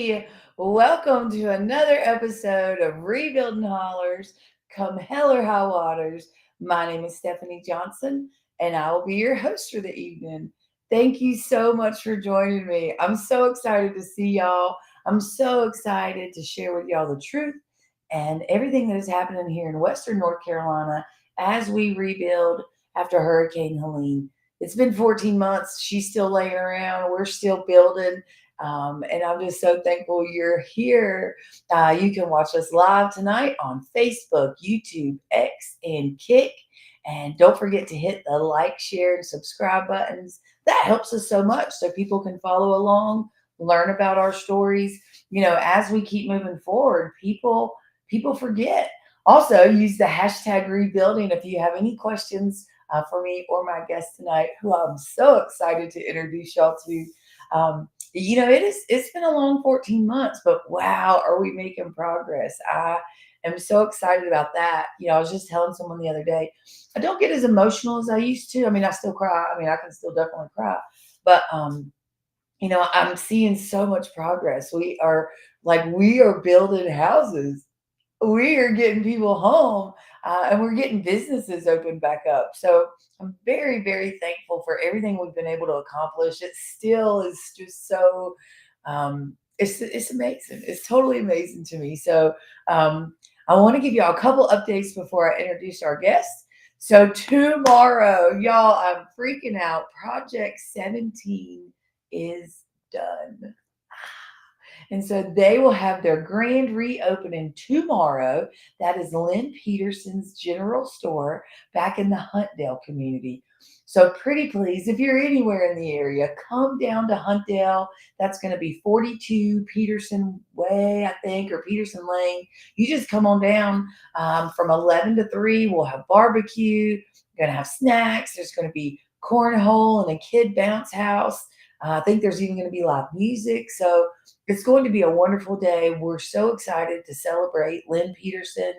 Hey, welcome to another episode of Rebuilding Hollers. Come hell or high waters. My name is Stephanie Johnson, and I will be your host for the evening. Thank you so much for joining me. I'm so excited to see y'all. I'm so excited to share with y'all the truth and everything that is happening here in Western North Carolina as we rebuild after Hurricane Helene. It's been 14 months. She's still laying around. We're still building. And I'm just so thankful you're here. You can watch us live tonight on Facebook, YouTube, X, and Kick. And don't forget to hit the like, share, and subscribe buttons. That helps us so much so people can follow along, learn about our stories. As we keep moving forward, people forget. Also, use the hashtag rebuilding if you have any questions for me or my guest tonight, who I'm so excited to introduce y'all to. It's been a long 14 months, but wow, are we making progress? I am so excited about that. I was just telling someone the other day, I don't get as emotional as I used to. I mean, I still cry. I mean, I can still definitely cry, but I'm seeing so much progress. We are building houses, we are getting people home, and we're getting businesses open back up. So I'm very, very thankful for everything we've been able to accomplish. It still is just so, it's amazing. It's totally amazing to me. So I want to give y'all a couple updates before I introduce our guests. So tomorrow, y'all, I'm freaking out. Project 17 is done. And so they will have their grand reopening tomorrow. That is Lynn Peterson's General Store back in the Huntdale community. So pretty please, if you're anywhere in the area, come down to Huntdale. That's going to be 42 Peterson Way, I think, or Peterson Lane. You just come on down from 11 to 3. We'll have barbecue. We're going to have snacks. There's going to be cornhole and a kid bounce house. I think there's even going to be live music. So it's going to be a wonderful day. We're so excited to celebrate Lynn Peterson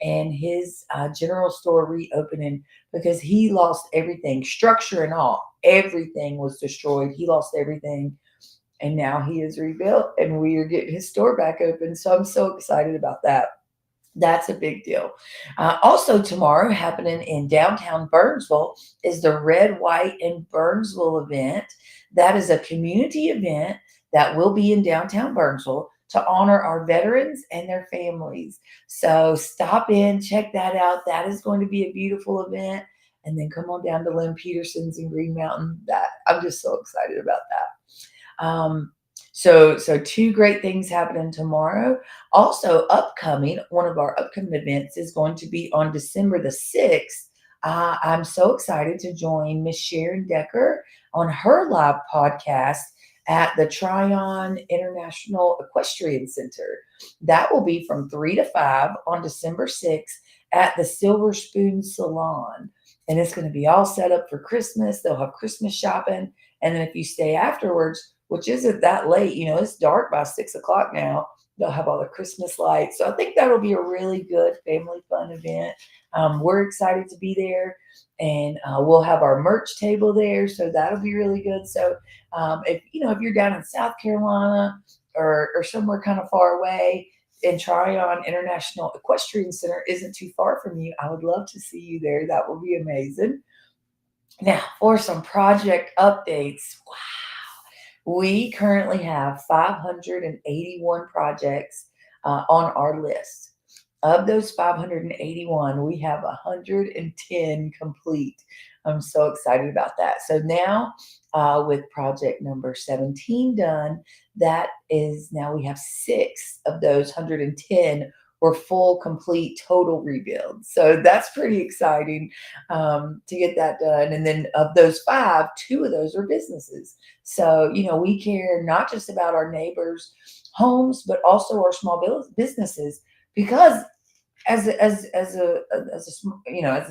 and his general store reopening because he lost everything, structure and all. Everything was destroyed. He lost everything. And now he is rebuilt and we are getting his store back open. So I'm so excited about that. That's a big deal. Also, tomorrow, happening in downtown Burnsville, is the Red, White, and Burnsville event. That is a community event that will be in downtown Burnsville to honor our veterans and their families. So stop in, check that out. That is going to be a beautiful event. And then come on down to Lynn Peterson's in Green Mountain. That I'm just so excited about that. So two great things happening tomorrow. Also upcoming, one of our upcoming events is going to be on December the 6th. I'm so excited to join Miss Sharon Decker on her live podcast at the Tryon International Equestrian Center. That will be from 3 to 5 on December 6th at the Silver Spoon Salon. And it's going to be all set up for Christmas. They'll have Christmas shopping. And then if you stay afterwards, which isn't that late, it's dark by 6 o'clock now, they'll have all the Christmas lights. So I think that'll be a really good family fun event. We're excited to be there, and we'll have our merch table there. So that'll be really good. So if you're down in South Carolina or somewhere kind of far away, and Tryon International Equestrian Center isn't too far from you, I would love to see you there. That will be amazing. Now, for some project updates. Wow. We currently have 581 projects on our list. Of those 581, we have 110 complete. I'm so excited about that. So now, with project number 17 done, that is now we have 6 of those 110 were full, complete, total rebuilds. So that's pretty exciting to get that done. And then of those 5, 2 of those are businesses. So, we care not just about our neighbors' homes, but also our small businesses, because as a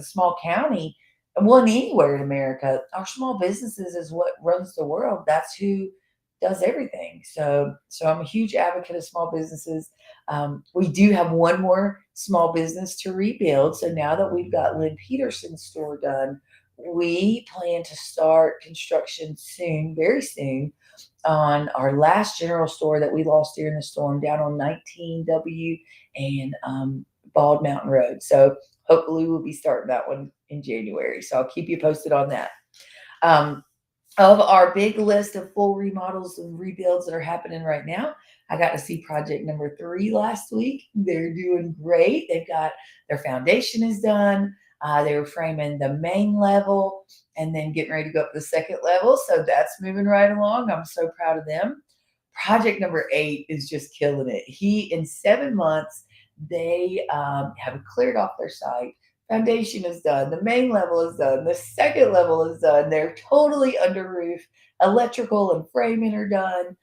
small county, well, anywhere in America, our small businesses is what runs the world. That's who does everything. So I'm a huge advocate of small businesses. We do have one more small business to rebuild. So now that we've got Lynn Peterson's store done, we plan to start construction soon, very soon, on our last general store that we lost during the storm down on 19W and Bald Mountain Road. So hopefully we'll be starting that one in January. So I'll keep you posted on that. Of our big list of full remodels and rebuilds that are happening right now, I got to see project number 3 last week. They're doing great. They've got their foundation is done. They were framing the main level and then getting ready to go up the second level. So that's moving right along. I'm so proud of them. Project number 8 is just killing it. In 7 months, they have cleared off their site. Foundation is done. The main level is done. The second level is done. They're totally under roof. Electrical and framing are done.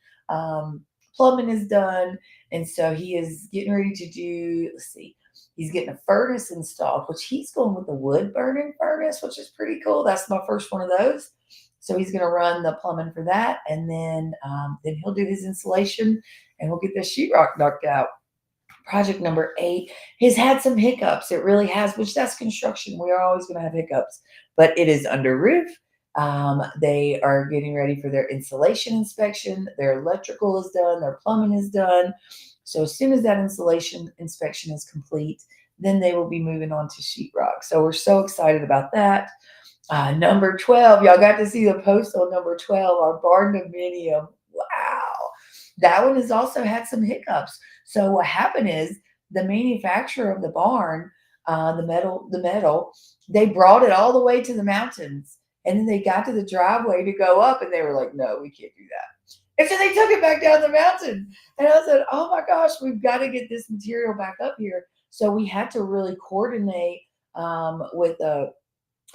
Plumbing is done. And so he is getting ready to do, let's see, he's getting a furnace installed, which he's going with the wood burning furnace, which is pretty cool. That's my first one of those. So he's going to run the plumbing for that. And then he'll do his insulation and we'll get the sheetrock knocked out. Project number 8 has had some hiccups. It really has, which that's construction. We are always going to have hiccups, but it is under roof. They are getting ready for their insulation inspection. Their electrical is done. Their plumbing is done. So as soon as that insulation inspection is complete, then they will be moving on to sheetrock. So we're so excited about that. Number 12, y'all got to see the post on number 12, our barn dominium. Wow. That one has also had some hiccups. So what happened is the manufacturer of the barn, the metal, they brought it all the way to the mountains. And then they got to the driveway to go up and they were like, no, we can't do that. And so they took it back down the mountain. And I said, oh my gosh, we've got to get this material back up here. So we had to really coordinate with a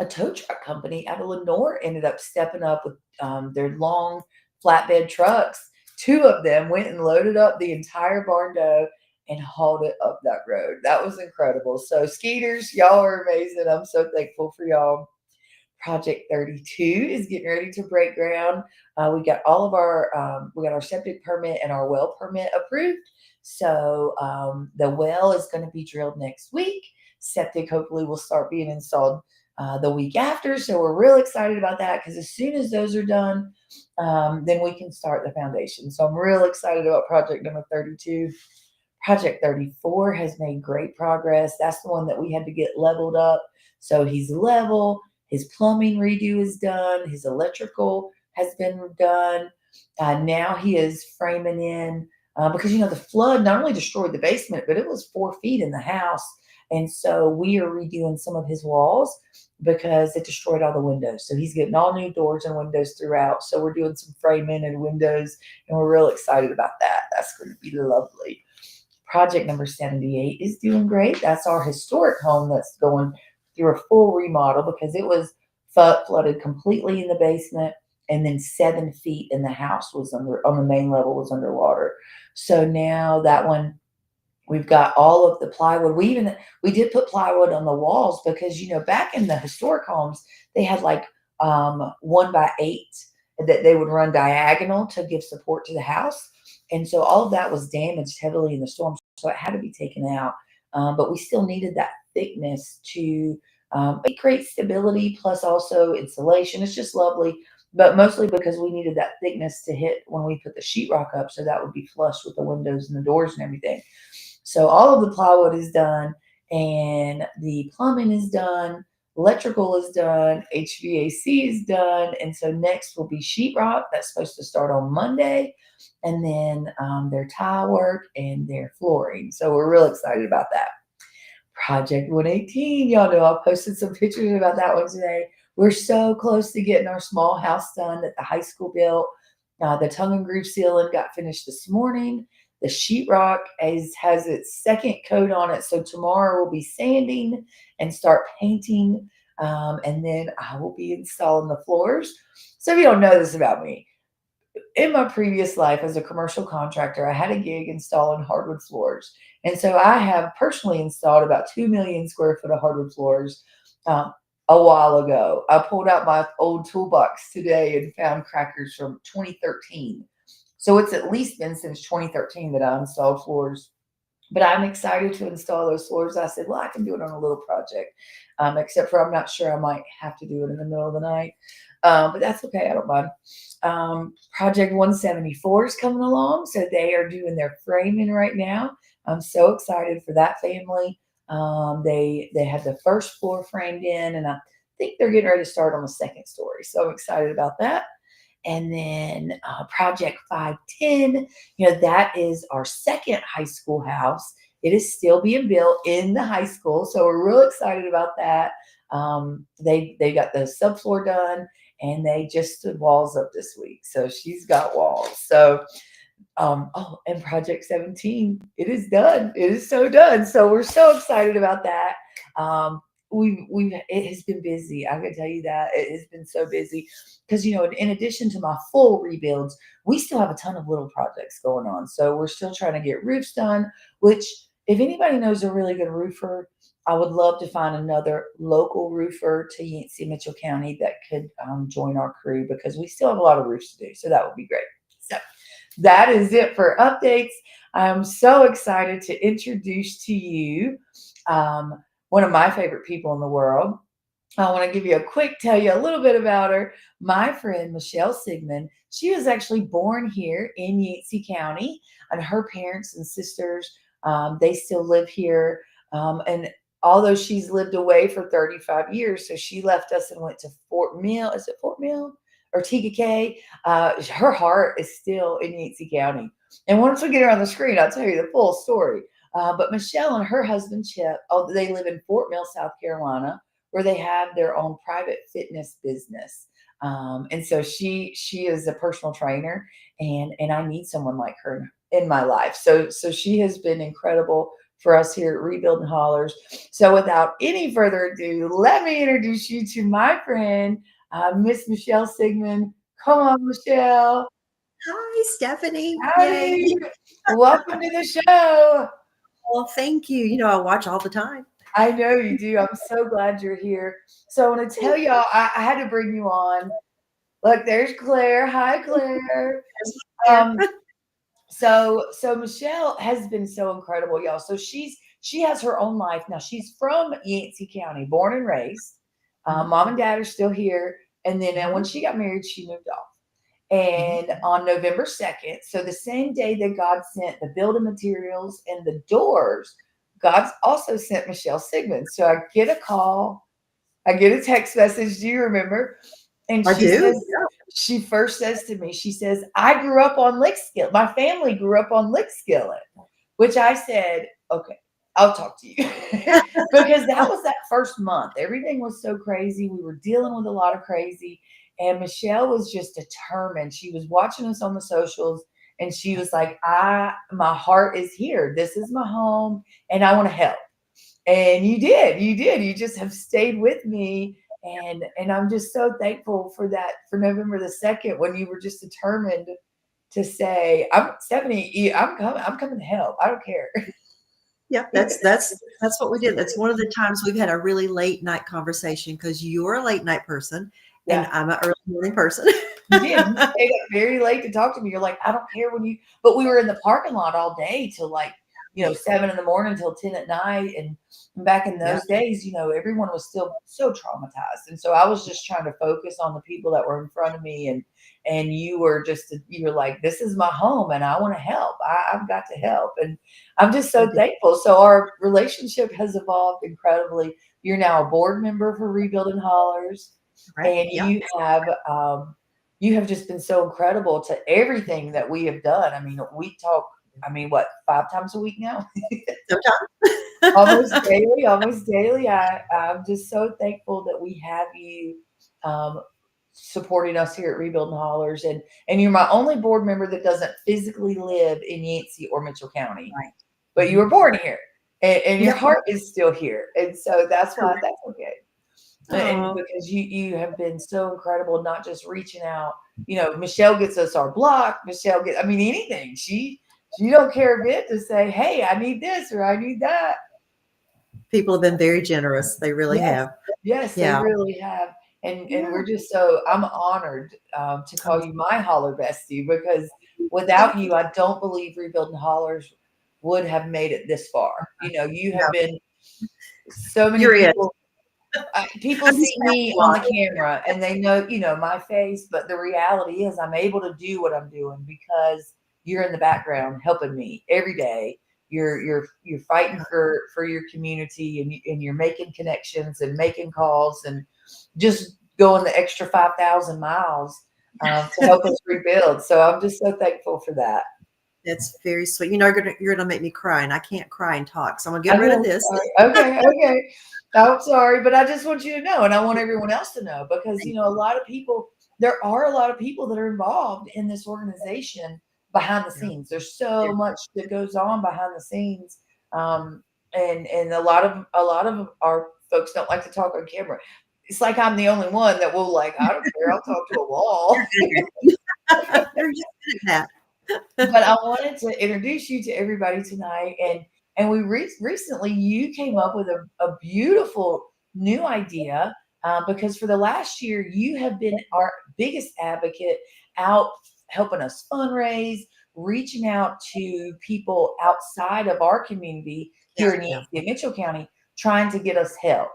tow truck company out of Lenore. Ended up stepping up with their long flatbed trucks. 2 of them went and loaded up the entire barn dough and hauled it up that road. That was incredible. So Skeeters, y'all are amazing. I'm so thankful for y'all. Project 32 is getting ready to break ground. We got all of our septic permit and our well permit approved. So the well is going to be drilled next week. Septic hopefully will start being installed the week after. So we're real excited about that because as soon as those are done, then we can start the foundation. So I'm real excited about project number 32. Project 34 has made great progress. That's the one that we had to get leveled up. So he's level. His plumbing redo is done. His electrical has been done. Now he is framing in because, the flood not only destroyed the basement, but it was 4 feet in the house. And so we are redoing some of his walls because it destroyed all the windows. So he's getting all new doors and windows throughout. So we're doing some framing and windows, and we're real excited about that. That's going to be lovely. Project number 78 is doing great. That's our historic home that's going through a full remodel because it was flooded completely in the basement, and then 7 feet in the house was on the main level was underwater. So now that one, we've got all of the plywood. We did put plywood on the walls because, back in the historic homes, they had like 1x8 that they would run diagonal to give support to the house. And so all of that was damaged heavily in the storm. So it had to be taken out. But we still needed that thickness to create stability plus also insulation. It's just lovely. But mostly because we needed that thickness to hit when we put the sheetrock up. So that would be flush with the windows and the doors and everything. So all of the plywood is done and the plumbing is done. Electrical is done. HVAC is done. And so next will be sheetrock. That's supposed to start on Monday. And then their tile work and their flooring. So we're real excited about that. Project 118. Y'all know I posted some pictures about that one today. We're so close to getting our small house done that the high school built. The tongue and groove ceiling got finished this morning. The sheetrock has its second coat on it. So tomorrow we'll be sanding and start painting. And then I will be installing the floors. So if you don't know this about me, in my previous life as a commercial contractor, I had a gig installing hardwood floors. And so I have personally installed about 2 million square foot of hardwood floors a while ago. I pulled out my old toolbox today and found crackers from 2013. So it's at least been since 2013 that I installed floors But I'm excited to install those floors. I said, well, I can do it on a little project, except for I'm not sure, I might have to do it in the middle of the night. But that's okay. I don't mind. Project 174 is coming along. So they are doing their framing right now. I'm so excited for that family. They had the first floor framed in, and I think they're getting ready to start on the second story. So I'm excited about that. And then Project 510, that is our second high school house. It is still being built in the high school. So we're real excited about that. They got the subfloor done, and they just stood walls up this week. So she's got walls. So and Project 17, it is done. It is so done. So we're so excited about that. We've it has been busy. I can tell you that it has been so busy because in addition to my full rebuilds, we still have a ton of little projects going on. So we're still trying to get roofs done. Which, if anybody knows a really good roofer, I would love to find another local roofer to Yancey and Mitchell County that could join our crew, because we still have a lot of roofs to do. So that would be great. So that is it for updates. I'm so excited to introduce to you one of my favorite people in the world. I want to give you tell you a little bit about her. My friend, Michelle Sigmon, she was actually born here in Yancey County, and her parents and sisters, they still live here. And although she's lived away for 35 years, so she left us and went to Fort Mill. Is it Fort Mill or Tegakay? Her heart is still in Yancey County. And once we get her on the screen, I'll tell you the full story. But Michelle and her husband, Chip, they live in Fort Mill, South Carolina, where they have their own private fitness business. And so she is a personal trainer, and I need someone like her in my life. So she has been incredible for us here at Rebuild and Hollers. So without any further ado, let me introduce you to my friend, Miss Michelle Sigmon. Come on, Michelle. Hi, Stephanie. Yay. Howdy. Welcome to the show. Well, thank you. I watch all the time. I know you do. I'm so glad you're here. So I want to tell y'all, I had to bring you on. Look, there's Claire. Hi, Claire. There. Um, so Michelle has been so incredible, y'all. So she has her own life now. She's from Yancey County, born and raised. Mom and dad are still here. And then when she got married, she moved off. And on November 2nd, so the same day that God sent the building materials and the doors, God also sent Michelle Sigmon. So I get a call, I get a text message. Do you remember? And I do. she first says to me, she says, I grew up on Lickskillet. My family grew up on Lickskillet, which I said, okay, I'll talk to you. Because that was that first month. Everything was so crazy. We were dealing with a lot of crazy. And Michelle was just determined. She was watching us on the socials, and she was like, my heart is here. This is my home, and I want to help. And you did. You just have stayed with me. And I'm just so thankful for that, for November the 2nd, when you were just determined to say, I'm Stephanie, I'm coming to help. I don't care. Yeah, that's what we did. That's one of the times we've had a really late night conversation because you're a late night person and Yeah. I'm an early morning person. You did. You stayed up very late to talk to me. You're like, I don't care but we were in the parking lot all day till 7 in the morning till 10 at night. And back in Yeah. those days, everyone was still so traumatized. And so I was just trying to focus on the people that were in front of me. And you were like, this is my home and I want to help. I've got to help. And I'm just so thankful. So our relationship has evolved incredibly. You're now a board member for Rebuilding Hollers. Right. And Yeah. you have just been so incredible to everything that we have done. I mean, we talk, what, 5 times a week now? Sometimes. Almost daily. I'm just so thankful that we have you supporting us here at Rebuild and Hollers. And you're my only board member that doesn't physically live in Yancey or Mitchell County, Right. but you were born here, and your Yep. heart is still here. And so that's why that's okay. And Oh, because you have been so incredible, not just reaching out. Michelle gets us our block. Michelle gets, anything. She don't care a bit to say, hey, I need this or I need that. people have been very generous. They really Yes, have. yes, they Yeah. really have. And Yeah. we're just I'm honored to call Oh, you my holler bestie, because without thank you, you. I don't believe Rebuilding Hollers would have made it this far. You No, have been so many you're it. people. People I'm just see me on the backwater. camera and they know, my face, but the reality is I'm able to do what I'm doing because you're in the background helping me every day. You're fighting for your community, and you're making connections and making calls and just going the extra 5,000 miles to help us rebuild. So I'm just so thankful for that. That's very sweet. You're gonna make me cry, and I can't cry and talk, so I'm gonna I get rid of know. this. Sorry. Okay, okay. I'm sorry, but I just want you to know, and I want everyone else to know, because Thank a lot of people. There are a lot of people that are involved in this organization behind the you. scenes. There's Yeah. so much that goes on behind the scenes, and a lot of our folks don't like to talk on camera. It's like I'm the only one that will, like, I don't care. I'll talk to a You're wall. good at it. You're just good at that. But I wanted to introduce you to everybody tonight, and recently you came up with a beautiful new idea, because for the last year you have been our biggest advocate out helping us fundraise, reaching out to people outside of our community Yeah, here in yeah. Yancey and Mitchell County, trying to get us help.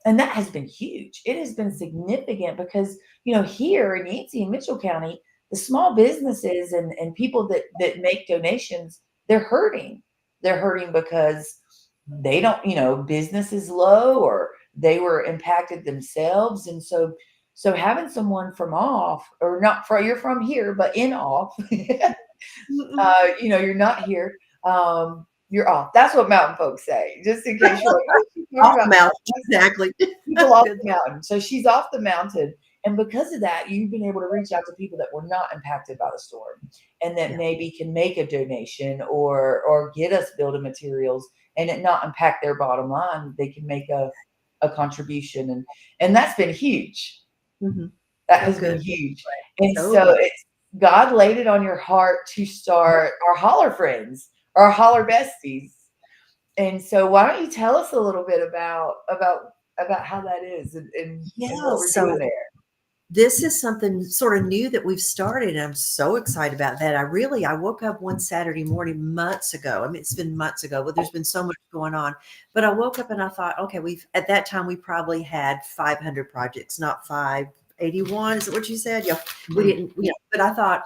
And that has been huge. It has been significant because, here in Yancey and Mitchell County, the small businesses and people that make donations, they're hurting. They're hurting because they don't, business is low, or they were impacted themselves. And so having someone from off, or not from, you're from here, but in off, Mm-mm. you're not here. You're off. That's what mountain folks say. Just in case you're like, what are you talking Off about? the mouth. Exactly. People off Good. the mountain. So she's off the mountain. And because of that, you've been able to reach out to people that were not impacted by the storm, and that Yeah. maybe can make a donation or get us building materials, and it not impact their bottom line. They can make a contribution. And that's been huge. Mhm. That So has been good. huge. And So so good. God laid it on your heart to start our holler friends, our holler besties. And so why don't you tell us a little bit about how that is, and Yeah, what we're doing so there? this is something sort of new that we've started, and I'm so excited about that. I woke up one Saturday morning months ago. I mean, it's been months ago, but there's been so much going on. But I woke up and I thought, okay, at that time we probably had 500 projects, not 581. Is that what you said? Yeah, we Mhm. didn't, but I thought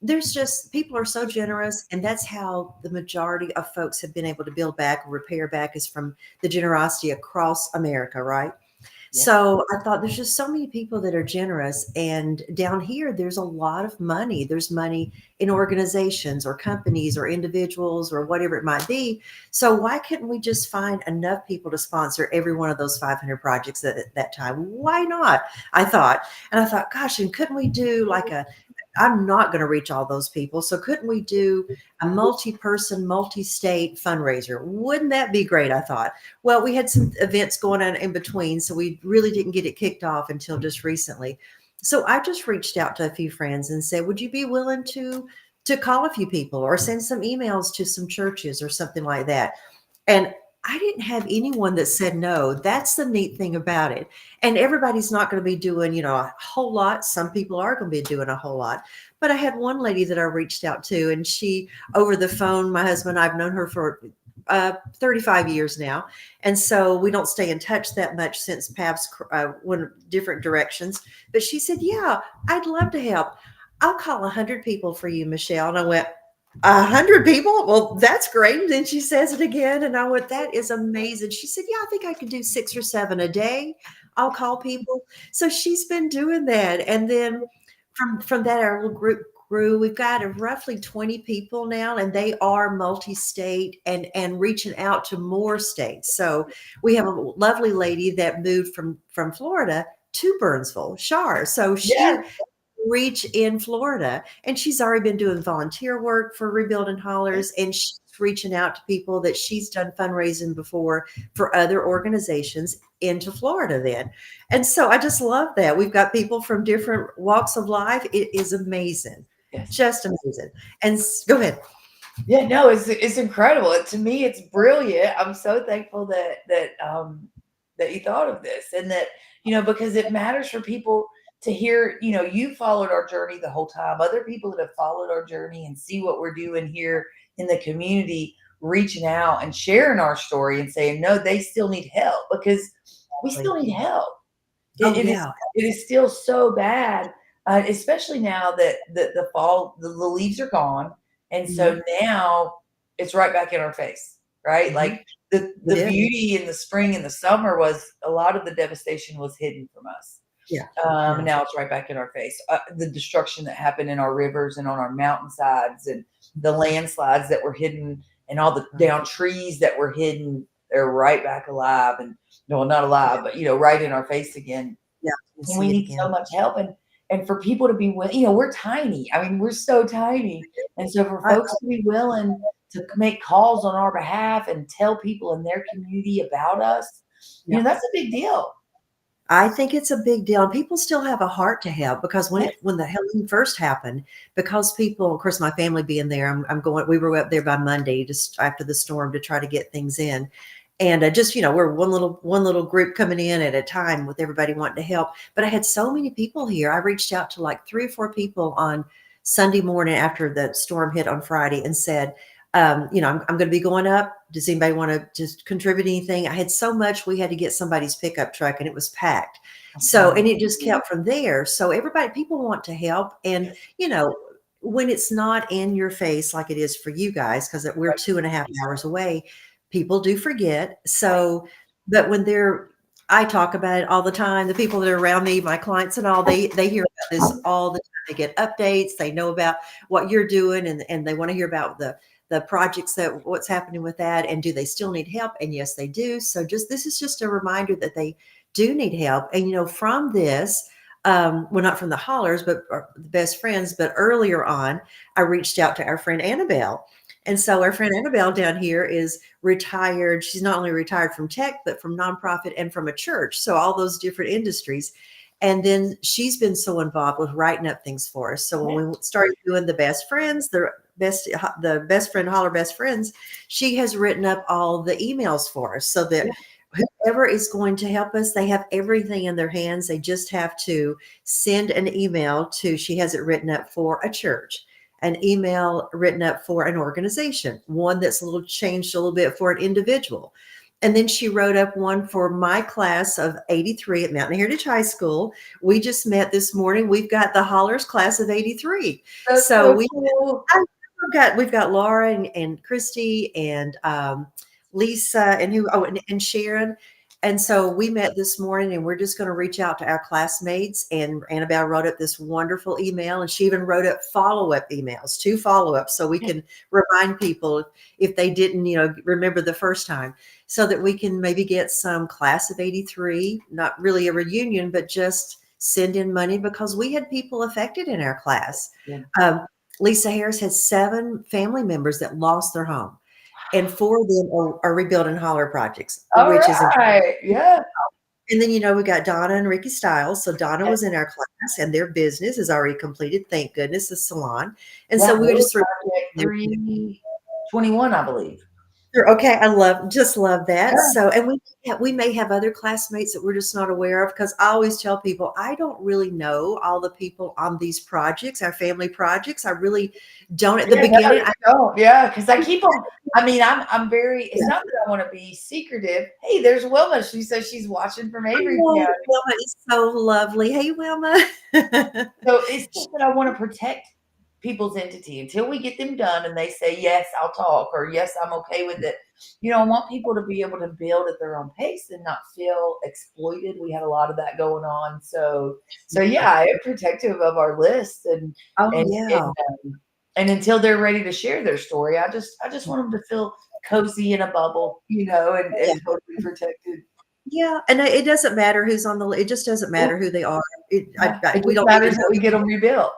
there's just people are so generous, and that's how the majority of folks have been able to build back or repair back, is from the generosity across America, right? Yeah. So I thought there's just so many people that are generous. And down here, there's a lot of money. There's money in organizations or companies or individuals or whatever it might be. So why couldn't we just find enough people to sponsor every one of those 500 projects at that time? Why not? I thought. And I thought, gosh, and couldn't we do like I'm not going to reach all those people. So couldn't we do a multi-person, multi-state fundraiser? Wouldn't that be great? I thought. Well, we had some events going on in between, so we really didn't get it kicked off until just recently. So I just reached out to a few friends and said, "Would you be willing to call a few people or send some emails to some churches or something like that?" And I didn't have anyone that said no. That's the neat thing about it. And everybody's not going to be doing, a whole lot. Some people are going to be doing a whole lot. But I had one lady that I reached out to, and she, over the phone, my husband, I've known her for 35 years now. And so we don't stay in touch that much since paths went different directions. But she said, "Yeah, I'd love to help. I'll call 100 people for you, Michelle." And I went, 100 people? Well, that's great. And then she says it again. And I went, that is amazing. She said, "Yeah, I think I could do 6 or 7 a day. I'll call people." So she's been doing that. And then from that, our little group grew. We've got roughly 20 people now, and they are multi-state and reaching out to more states. So we have a lovely lady that moved from Florida to Burnsville, Shar. So she Yeah. reach in Florida. And she's already been doing volunteer work for Rebuilding Hollers, and she's reaching out to people that she's done fundraising before for other organizations into Florida then. And so I just love that. We've got people from different walks of life. It is amazing. Yes. Just amazing. And go ahead. Yeah, no, it's incredible. To me, it's brilliant. I'm so thankful that you thought of this, and that, because it matters for people to hear, you followed our journey the whole time. Other people that have followed our journey and see what we're doing here in the community, reaching out and sharing our story and saying, no, they still need help because we Exactly. still need help. Oh, It is yeah. it is still so bad, especially now that the fall, the leaves are gone, and Mhm. so now it's right back in our face, right? Mhm. Like the It is. beauty in the spring and the summer was a lot of the devastation was hidden from us. Yeah. And Yeah. now it's right back in our face. The destruction that happened in our rivers and on our mountainsides, and the landslides that were hidden, and all the Right. down trees that were hidden, they're right back alive, and no, not alive, but right in our face again. Yeah. You And we see it need so again. much help, and for people to be willing, we're tiny. I mean, we're so tiny, and so for I folks to be willing to make calls on our behalf and tell people in their community about us, yeah. that's a big deal. I think it's a big deal. And people still have a heart to help because Yes. when the Helen first happened, because people, of course, my family being there, I'm going. We were up there by Monday, just after the storm, to try to get things in, and just we're one little group coming in at a time with everybody wanting to help. But I had so many people here. I reached out to like 3 or 4 people on Sunday morning after the storm hit on Friday and said, I'm going to be going up. Does anybody want to just contribute anything? I had so much, we had to get somebody's pickup truck and it was packed. So, and it just kept from there. So people want to help. And, when it's not in your face like it is for you guys, because we're Right. 2.5 hours away, people do forget. Right. So, but I talk about it all the time. The people that are around me, my clients and all, they hear about this all the time. They get updates. They know about what you're doing, and they want to hear about the projects, that what's happening with that, and do they still need help? And yes, they do. So this is just a reminder that they do need help. And from this, well, not from the Hollers, but the best friends, but earlier on, I reached out to our friend Annabelle. And so our friend Annabelle down here is retired. She's not only retired from tech, but from nonprofit and from a church. So all those different industries. And then she's been so involved with writing up things for us. So when we started doing the best friends, the best friend Holler best friends, she has written up all the emails for us so that whoever is going to help us, they have everything in their hands. They just have to send an email she has it written up for a church, an email written up for an organization, one that's a little changed a little bit for an individual. And then she wrote up one for my class of 83 at Mountain Heritage High School. We just met this morning. We've got the Hollers class of 83. That's So so cool. we've got Laura and Christy and Lisa and Sharon. And so we met this morning, and we're just going to reach out to our classmates. And Annabelle wrote up this wonderful email, and she even wrote up follow-up emails, 2 follow-ups, so we can remind people if they didn't, remember the first time, so that we can maybe get some class of 83, not really a reunion, but just send in money, because we had people affected in our class. Yeah. Lisa Harris had 7 family members that lost their home, and 4 of them are rebuilding holler projects, All which is incredible. right. Yeah. And then, we got Donna and Ricky Stiles. So Donna was in our class, and their business is already completed. Thank goodness, the salon. And so Yeah. we were just Project 321, I believe. okay. Just love that. Yeah. So, and we may have other classmates that we're just not aware of, because I always tell people I don't really know all the people on these projects, our family projects. I really don't at the Yeah, no, beginning. you don't. Yeah, because I keep them. I mean, I'm very. It's Yeah. not that I want to be secretive. Hey, there's Wilma. She says she's watching from Avery Oh, County. Wilma is so lovely. Hey, Wilma. So it's just that I want to protect people's entity until we get them done and they say, yes, I'll talk, or yes, I'm okay with it. I want people to be able to build at their own pace and not feel exploited. We have a lot of that going on. So yeah, I am protective of our list, Oh, and, yeah. and, and until they're ready to share their story, I just want them to feel cozy in a bubble, Yeah. and totally protected. Yeah, and it doesn't matter who's on the it just doesn't matter who they are. It We just don't need to matters that know we get them rebuilt.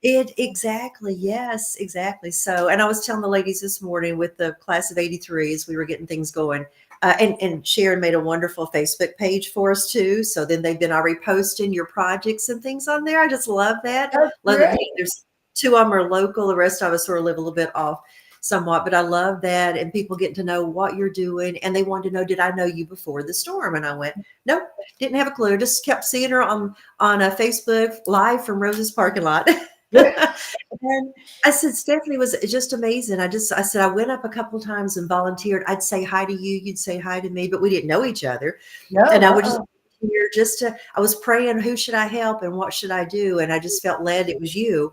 it exactly. Yes, exactly. So, and I was telling the ladies this morning with the class of 83 as we were getting things going, and Sharon made a wonderful Facebook page for us too. So then they've been already posting your projects and things on there. I just love that. That's Love that great. there's 2 of them are local. The rest of us sort of live a little bit off somewhat, but I love that. And people getting to know what you're doing. And they wanted to know, did I know you before the storm? And I went, nope, didn't have a clue. Just kept seeing her on a Facebook live from Rose's parking lot. And I said, Stephanie was just amazing. I said, I went up a couple of times and volunteered. I'd say hi to you, you'd say hi to me, but we didn't know each other. No, And I would just here just to, I was praying, who should I help and what should I do? And I just felt led it was you.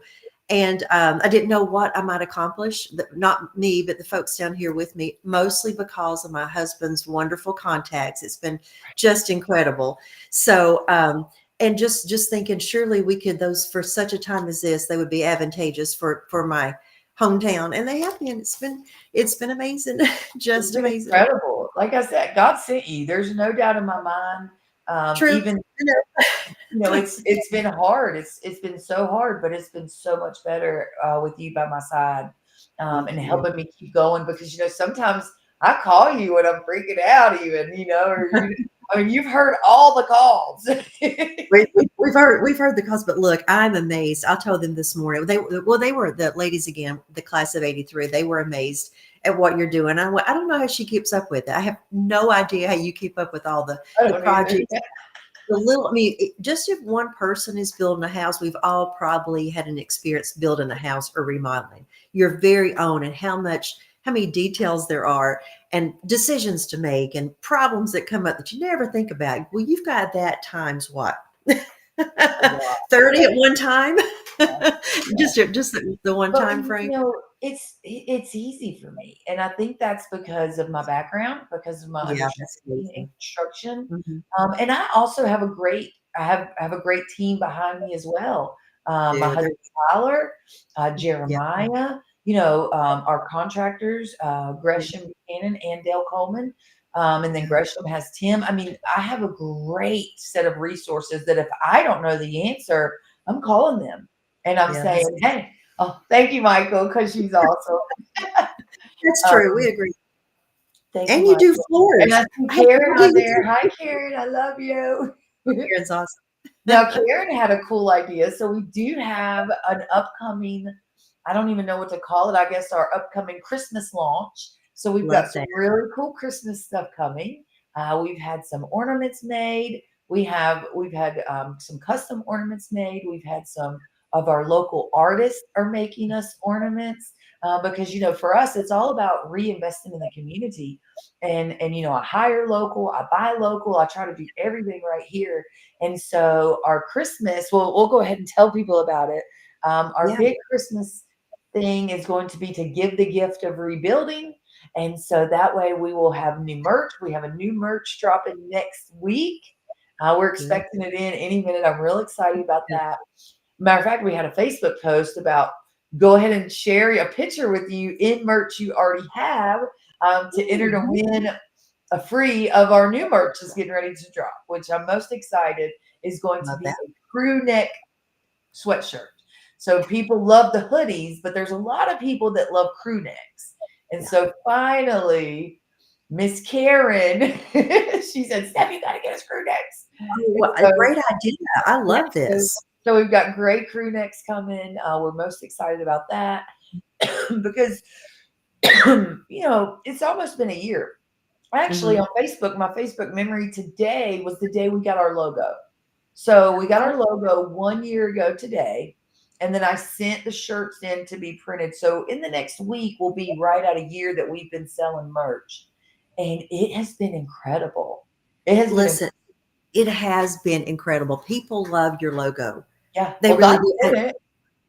And I didn't know what I might accomplish, not me, but the folks down here with me, mostly because of my husband's wonderful contacts. It's been just incredible. So, and just thinking, surely we could, those for such a time as this, they would be advantageous for my hometown. And they have been. It's been amazing. it's Just been amazing. incredible. Like I said, God sent you. There's no doubt in my mind. True. Even know. it's been hard. It's been so hard, but it's been so much better with you by my side, Thank and you. helping me keep going. Because sometimes I call you when I'm freaking out, even or I mean, you've heard all the calls. We've heard the calls, but look, I'm amazed. I told them this morning. They were the ladies again, the class of '83. They were amazed at what you're doing. I don't know how she keeps up with it. I have no idea how you keep up with all I the don't either. projects. Just if one person is building a house, we've all probably had an experience building a house or remodeling your very own, and how many details there are and decisions to make and problems that come up that you never think about. Well, you've got that times what? A lot. 30 at one time? Yeah. Just the one But time frame? it's easy for me, and I think that's because of my background, because of my Yeah, that's understanding in amazing. construction, Mhm. and I also have a great team behind me as well. My Yeah, husband Tyler, yeah, Jeremiah, our contractors, yeah, Gresham Buchanan and Dale Coleman, and then yeah, Gresham has Tim. I mean, I have a great set of resources that if I don't know the answer, I'm calling them and I'm yeah, saying, "Hey, oh, thank you, Michael, because she's awesome. that's true, we Um, agree. thank you, And you do Michael. And floors. I see I had Karen no idea on you there. did Hi, Karen. I love you. Karen's awesome. Now, Karen had a cool idea. So we do have an upcoming, I don't even know what to call it. I guess our upcoming Christmas launch. So we've got Love some that. really cool Christmas stuff coming. We've had some ornaments made. We've had some custom ornaments made. We've had some of our local artists are making us ornaments because for us it's all about reinvesting in the community. And I hire local, I buy local, I try to do everything right here. And so our Christmas, we'll go ahead and tell people about it. Our Yeah, big Christmas thing is going to be to give the gift of rebuilding. And so that way we will have new merch. We have a new merch dropping next week. We're good. expecting it in any minute. I'm real excited about that. Matter of fact, we had a Facebook post about go ahead and share a picture with you in merch you already have to enter to Ooh, win a free of our new merch is getting ready to drop, which I'm most excited is going to love be that. a crew neck sweatshirt. So people love the hoodies, but there's a lot of people that love crew necks. And Yeah. so finally, Miss Karen, she said, Steph, you got to get us crew necks. Oh, And a so, great idea. I yeah, love so, this. so we've got great crew necks coming. We're most excited about that because, it's almost been a year. Actually, Mhm. on Facebook, my Facebook memory today was the day we got our logo. So we got Oh, our logo 1 year ago today, and then I sent the shirts in to be printed. So in the next week, we'll be right at a year that we've been selling merch, and it has been incredible. It has been, listen, it has been incredible. People love your logo. yeah. They Well, really God do. did it.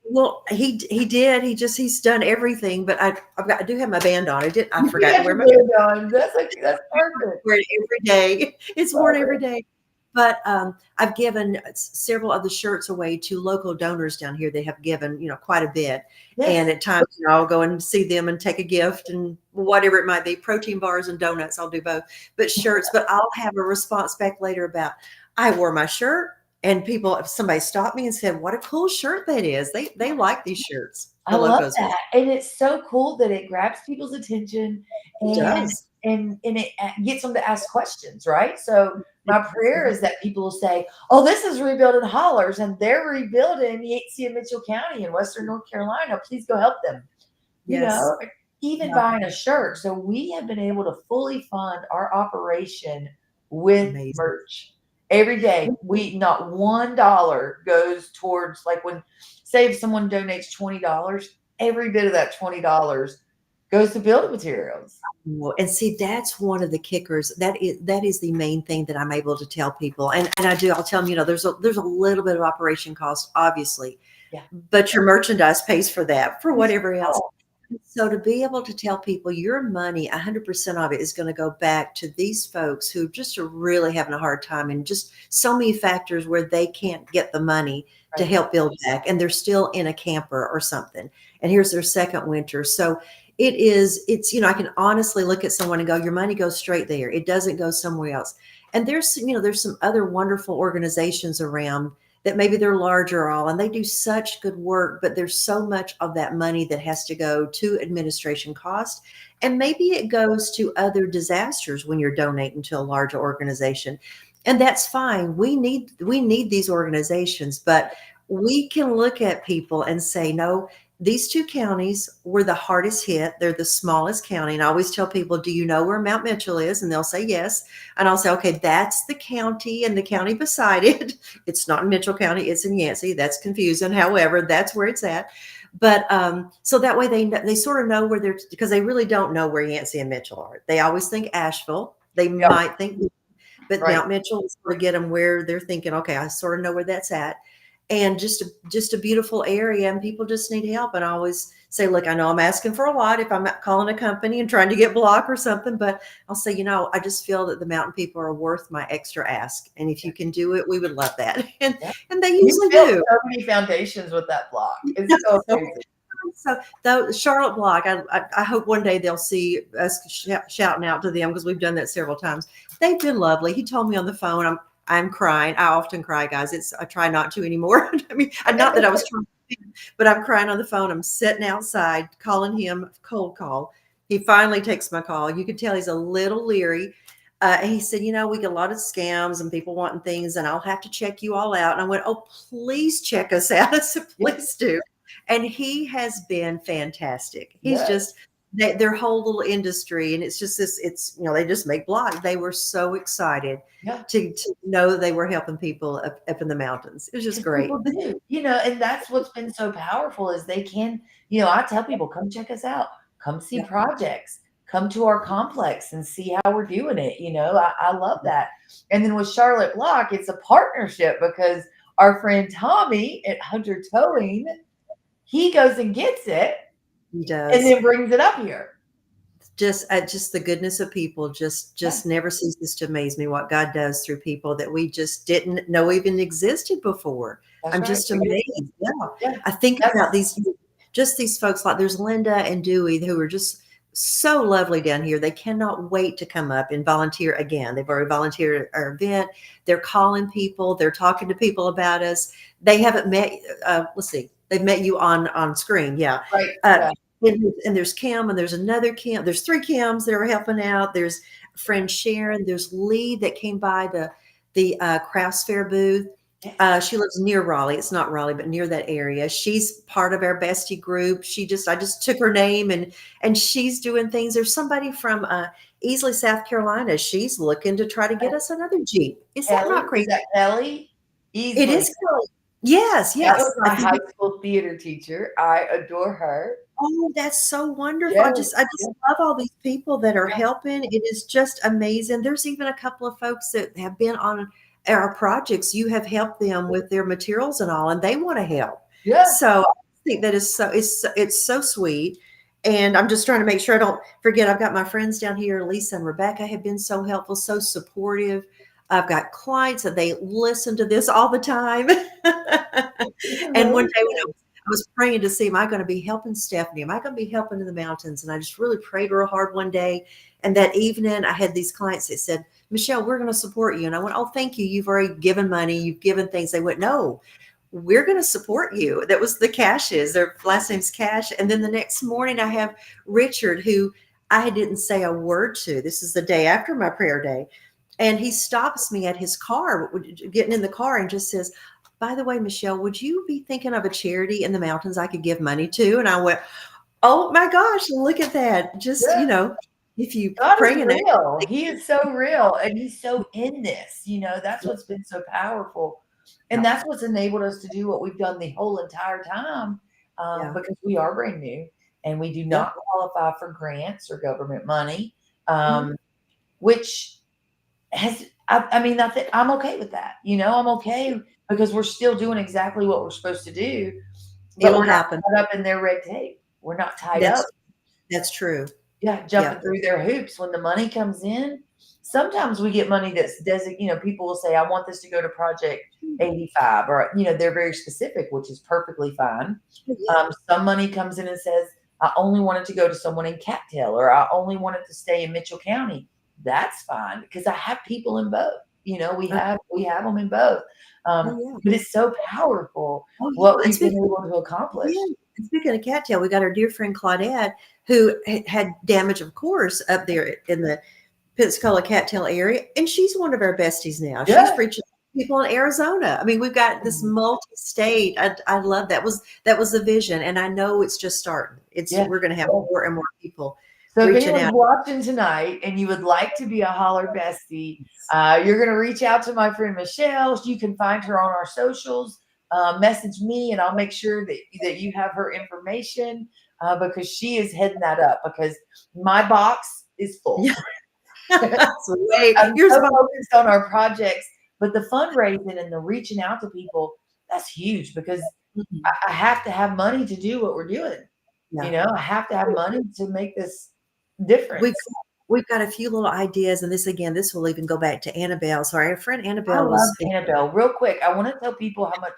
Well, he did. He's done everything, but I do have my band on. I You forgot to got wear your my band. band on. That's perfect. Wear it every day. It's worn Love every it. day. But I've given several of the shirts away to local donors down here. They have given, quite a bit. And Yes. at times, I'll go and see them and take a gift and whatever it might be, protein bars and donuts. I'll do both. But shirts, but I'll have a response back later about I wore my shirt and if somebody stopped me and said, "What a cool shirt that is." They like these shirts. I The love logos. that, and it's so cool that it grabs people's attention It and does. and it gets them to ask questions, right? So my prayer is that people will say, "Oh, this is rebuilding Hollers, and they're rebuilding Yancey and Mitchell County in Western North Carolina. Please go help them." You Yes. know, even Yeah. buying a shirt. So we have been able to fully fund our operation with Amazing. merch. Every day, we not $1 goes towards like when say if someone donates $20, every bit of that $20 goes to building materials. Well, and see, that's one of the kickers. That is the main thing that I'm able to tell people. And I'll tell them, there's a little bit of operation cost, obviously, Yeah. but your merchandise pays for that, for whatever else. Oh, So to be able to tell people your money, 100% of it is going to go back to these folks who just are really having a hard time, and just so many factors where they can't get the money to right. help build back, and they're still in a camper or something. And here's their second winter. So I can honestly look at someone and go, your money goes straight there. It doesn't go somewhere else. And there's some other wonderful organizations around that maybe they're larger all, and they do such good work, but there's so much of that money that has to go to administration cost. And maybe it goes to other disasters when you're donating to a larger organization. And that's fine. We need these organizations, but we can look at people and say, no, these two counties were the hardest hit. They're the smallest county. And I always tell people, do you know where Mount Mitchell is? And they'll say yes. And I'll say, okay, that's the county, and the county beside it. It's not in Mitchell County, it's in Yancey. That's confusing. However, that's where it's at. But so that way they sort of know where they're, because they really don't know where Yancey and Mitchell are. They always think Asheville. They Yeah. might think, but Right. Mount Mitchell is sort of get them where they're thinking, okay, I sort of know where that's at. And just a beautiful area, and people just need help. And I always say, look, I know I'm asking for a lot if I'm calling a company and trying to get block or something, but I'll say, I just feel that the mountain people are worth my extra ask. And if you can do it, we would love that. And Yeah. and they You usually built do. so many foundations with that block. It's so amazing. So the Charlotte block, I hope one day they'll see us shouting out to them, because we've done that several times. They've been lovely. He told me on the phone, I'm crying. I often cry, guys. I try not to anymore. I mean, not that I was trying to, but I'm crying on the phone. I'm sitting outside calling him cold call. He finally takes my call. You can tell he's a little leery. And he said, we get a lot of scams and people wanting things, and I'll have to check you all out. And I went, oh, please check us out. I said, please do. And he has been fantastic. He's Yeah. just their whole little industry, and it's just they just make blocks. They were so excited Yeah. to know they were helping people up in the mountains. It was just great. People do, and that's what's been so powerful is they can, I tell people, come check us out, come see Yeah. projects, come to our complex and see how we're doing it. I love that. And then with Charlotte Block, it's a partnership, because our friend Tommy at Hunter Towing, he goes and gets it He does. and then brings it up here. Just the goodness of people just never ceases to amaze me, what God does through people that we just didn't know even existed before. That's I'm right. just amazed. Yeah. Yeah. I think That's- about these folks, like there's Linda and Dewey, who are just so lovely down here. They cannot wait to come up and volunteer again. They've already volunteered at our event. They're calling people. They're talking to people about us. They haven't met. Let's see. They've met you on screen. Yeah. Right. Yeah. And there's Kim, and there's another Kim. There's three Kims that are helping out. There's friend Sharon. There's Lee that came by the crafts fair booth. She lives near Raleigh. It's not Raleigh, but near that area. She's part of our bestie group. I just took her name, and she's doing things. There's somebody from Easley, South Carolina. She's looking to try to get us another Jeep. Is that not crazy? Is that Kelly? It is Kelly. Yes. That was my high school theater teacher. I adore her. Oh, that's so wonderful. I just love all these people that are helping. It is just amazing. There's even a couple of folks that have been on our projects. You have helped them with their materials and all, and they want to help. Yeah. So I think that is it's so sweet. And I'm just trying to make sure I don't forget. I've got my friends down here, Lisa and Rebecca, have been so helpful, so supportive. I've got clients that they listen to this all the time. And one day when I was praying to see, am I going to be helping Stephanie? Am I going to be helping in the mountains? And I just really prayed real hard one day. And that evening I had these clients that said, Michelle, we're going to support you. And I went, oh, thank you. You've already given money. You've given things. They went, no, we're going to support you. That was the Cashes. Their last name's Cash. And then the next morning I have Richard, who I didn't say a word to. This is the day after my prayer day. And he stops me at his car, getting in the car, and just says, by the way, Michelle, would you be thinking of a charity in the mountains I could give money to? And I went, oh my gosh, look at that. Just, if you pray in real. He is so real, and he's so in this, that's what's been so powerful And Yeah. that's what's enabled us to do what we've done the whole entire time, Yeah. because we are brand new and we do Yeah. not qualify for grants or government money, Mhm. which I mean, I'm okay with that. I'm okay because we're still doing exactly what we're supposed to do, but It'll we're not happen. caught up in their red tape. We're not tied up. That's true. Yeah, Yeah. jumping through their hoops when the money comes in. Sometimes we get money that's people will say, I want this to go to project 85, or, they're very specific, which is perfectly fine. Yeah. Some money comes in and says, I only want it to go to someone in Cattail, or I only want it to stay in Mitchell County. That's fine because I have people in both. We Uh, have them in both. oh yeah. But it's so powerful Oh what yeah. And we've been speaking able to accomplish. Yeah. And speaking of cattail, we got our dear friend Claudette, who had damage, of course, up there in the Pensacola cattail area, and she's one of our besties now. She's Yeah. reaching people in Arizona. I mean, we've got this multi-state. I love that was the vision, and I know it's just starting. Yeah. We're going to have more and more people So if reaching anyone's out. watching tonight and you would like to be a Holler Bestie, you're going to reach out to my friend Michelle. You can find her on our socials. Message me, and I'll make sure that you have her information, because she is heading that up, because my box is full. Yeah. I'm Here's so my focused on our projects, but the fundraising and the reaching out to people, that's huge, because I have to have money to do what we're doing. yeah. I have to have money to make this We've difference. we've got a few little ideas, and this will even go back to Annabelle. So our friend I Annabelle love was Annabelle. Real quick, I want to tell people how much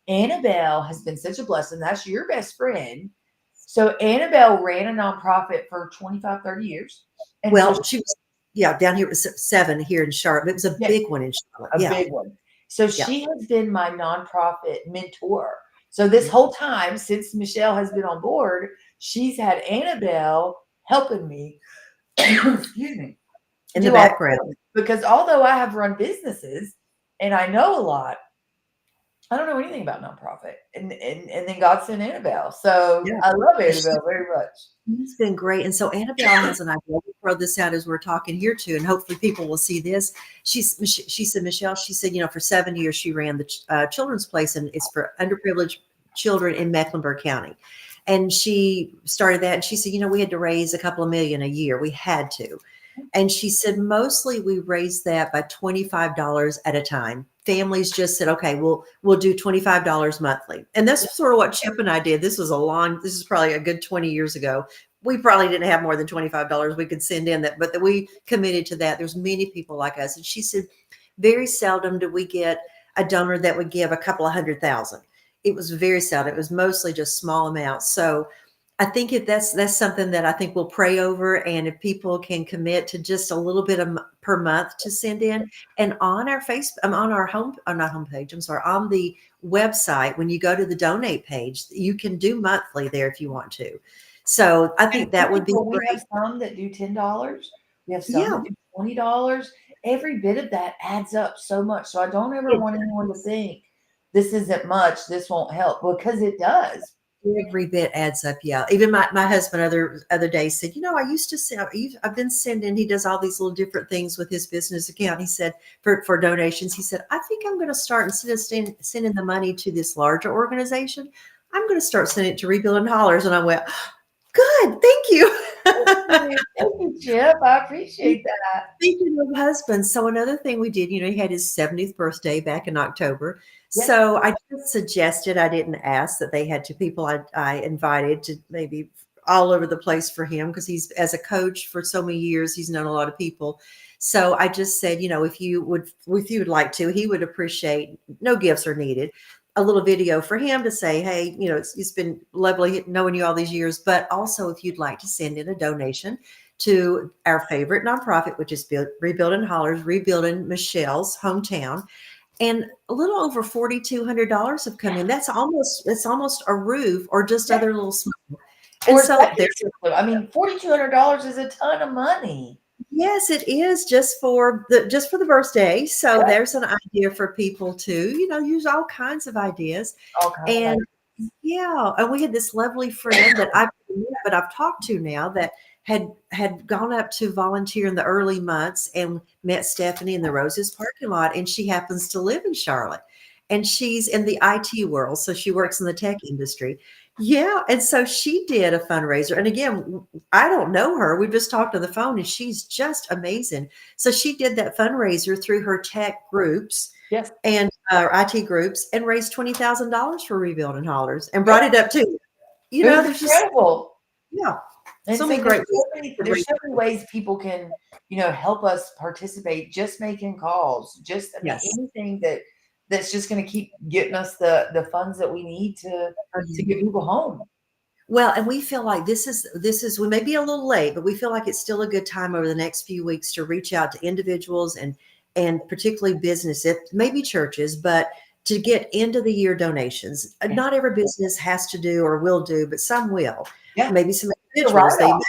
Annabelle has been such a blessing. That's your best friend. So Annabelle ran a nonprofit for 25, 30 years. And so she was down here. It was 7 here in Charlotte. It was a yeah, big one in Charlotte. a Yeah, big one. So yeah. she has been my nonprofit mentor. So this whole time, since Michelle has been on board, she's had Annabelle helping me, excuse me, In the do all the background. things. Because although I have run businesses and I know a lot, I don't know anything about nonprofit. And then God sent Annabelle. So Yeah. I love Annabelle very much. It's been great. And so Annabelle has an idea. We'll throw this out as we're talking here too, and hopefully people will see this. She said, Michelle, she said, for 7 years she ran the children's place, and it's for underprivileged children in Mecklenburg County. And she started that, and she said, we had to raise a couple of million a year. We had to. And she said, mostly we raised that by $25 at a time. Families just said, okay, we'll do $25 monthly. And that's sort of what Chip and I did. This is probably a good 20 years ago. We probably didn't have more than $25 we could send in that, but that we committed to that. There's many people like us. And she said, very seldom do we get a donor that would give a couple of 100,000. It was very seldom. It was mostly just small amounts. So I think that's something that I think we'll pray over, and if people can commit to just a little bit per month to send in, and on our on our not homepage, I'm sorry, on the website, when you go to the donate page, you can do monthly there if you want to. So I think that would be We great. have some that do $10. We have some Yeah, that do $20. Every bit of that adds up so much. So I don't ever it want anyone to think this isn't much, this won't help, because it does. every bit adds up. Yeah. Even my husband other days said, I used to send, I've been sending, he does all these little different things with his business account. He said for donations, he said, I think I'm going to start, instead of sending the money to this larger organization, I'm going to start sending it to Rebuilding Hollers. And I went, good. Thank you. Thank you, Chip. I appreciate that. Speaking of husbands, so another thing we did, he had his 70th birthday back in October. Yeah. So I just suggested, I didn't ask, that they had 2 people I invited to maybe all over the place for him, because he's, as a coach for so many years, he's known a lot of people. So I just said, if you would like to, he would appreciate, no gifts are needed, a little video for him to say, hey, it's been lovely knowing you all these years, but also if you'd like to send in a donation to our favorite nonprofit, which is Rebuilding Hollers, rebuilding Michelle's hometown. And a little over $4,200 have come in. That's almost a roof, or just other little small. And so I mean, $4,200 is a ton of money. yes, it is just for the birthday. So Yeah. there's an idea for people to, use all kinds of ideas. All kinds of And yeah, and we had this lovely friend that I've talked to now, that had gone up to volunteer in the early months and met Stephanie in the Roses parking lot, and she happens to live in Charlotte. and she's in the IT world. So she works in the tech industry. Yeah. And so she did a fundraiser. And again, I don't know her. We just talked on the phone and she's just amazing. So she did that fundraiser through her tech groups Yes. and IT groups and raised $20,000 for Rebuilding Hollers and Yeah. brought it up to you. You It know, was there's just, incredible. yeah, And so so many great ways to there's raise so many money. ways people can, help us participate, just making calls, just, I mean, Yes. anything that's just going to keep getting us the funds that we need Oh, to yeah. get people home. Well, and we feel like this is we may be a little late, but we feel like it's still a good time over the next few weeks to reach out to individuals and particularly businesses, maybe churches, but to get end of the year donations. Yeah. Not every business has to do or will do, but some will. Yeah. Maybe some It's a individuals they write-off.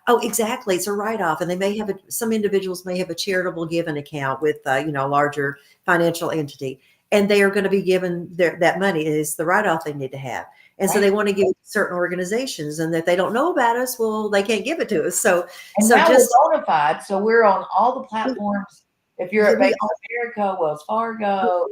Oh, exactly. It's a write-off, and they may have some individuals may have a charitable given account with a larger financial entity, and they are going to be given that money is the write-off they need to have, and so Right. they want to give it to certain organizations, and that they don't know about us, well, they can't give it to us. So, And so now we're just bona fide, so we're on all the platforms. If you're yeah, at Bank of America, Wells Fargo,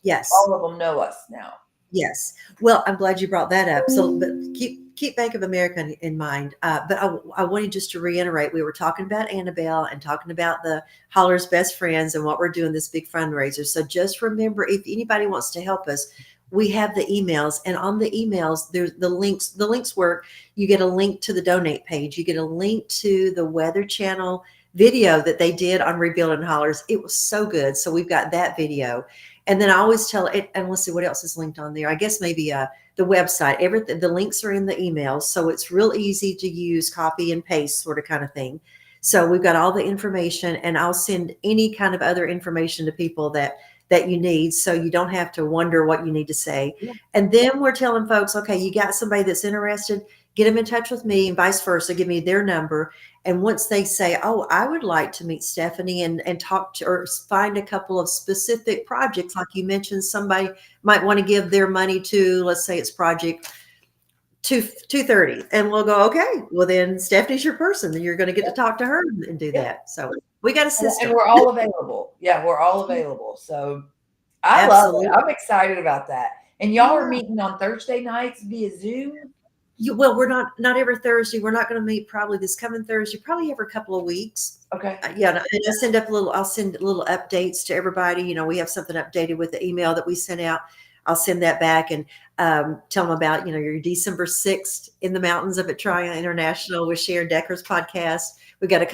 yes. all of them know us now. Yes. Well, I'm glad you brought that up. So, but keep Bank of America in mind. But I wanted just to reiterate, we were talking about Annabelle and talking about the Hollers Best Friends and what we're doing this big fundraiser. So just remember, if anybody wants to help us, we have the emails, and on the emails, there's the links. The links work. You get a link to the donate page. You get a link to the Weather Channel video that they did on Rebuilding Hollers. It was so good. So we've got that video. And then I always tell it, and let's see what else is linked on there. I guess maybe the website. Everything, the links are in the emails, so it's real easy to use, copy and paste sort of kind of thing. So we've got all the information, and I'll send any kind of other information to people that you need, so you don't have to wonder what you need to say. Yeah. And then we're telling folks, okay, you got somebody that's interested, get them in touch with me, and vice versa. Give me their number. And once they say, oh, I would like to meet Stephanie and talk to or find a couple of specific projects, like you mentioned, somebody might want to give their money to, let's say it's project 230. And we'll go, okay, well then Stephanie's your person. Then you're going to get to talk to her and do Yeah. that. So we got a system. And we're all available. Yeah, we're all available. So I love it. Absolutely. I'm excited about that. And y'all are meeting on Thursday nights via Zoom? Well, we're not every Thursday. We're not going to meet probably this coming Thursday, probably every couple of weeks. Okay. Yeah, and I'll send little updates to everybody. We have something updated with the email that we sent out. I'll send that back and tell them about, your December 6th in the mountains of Etria International with Sharon Decker's podcast. We've got a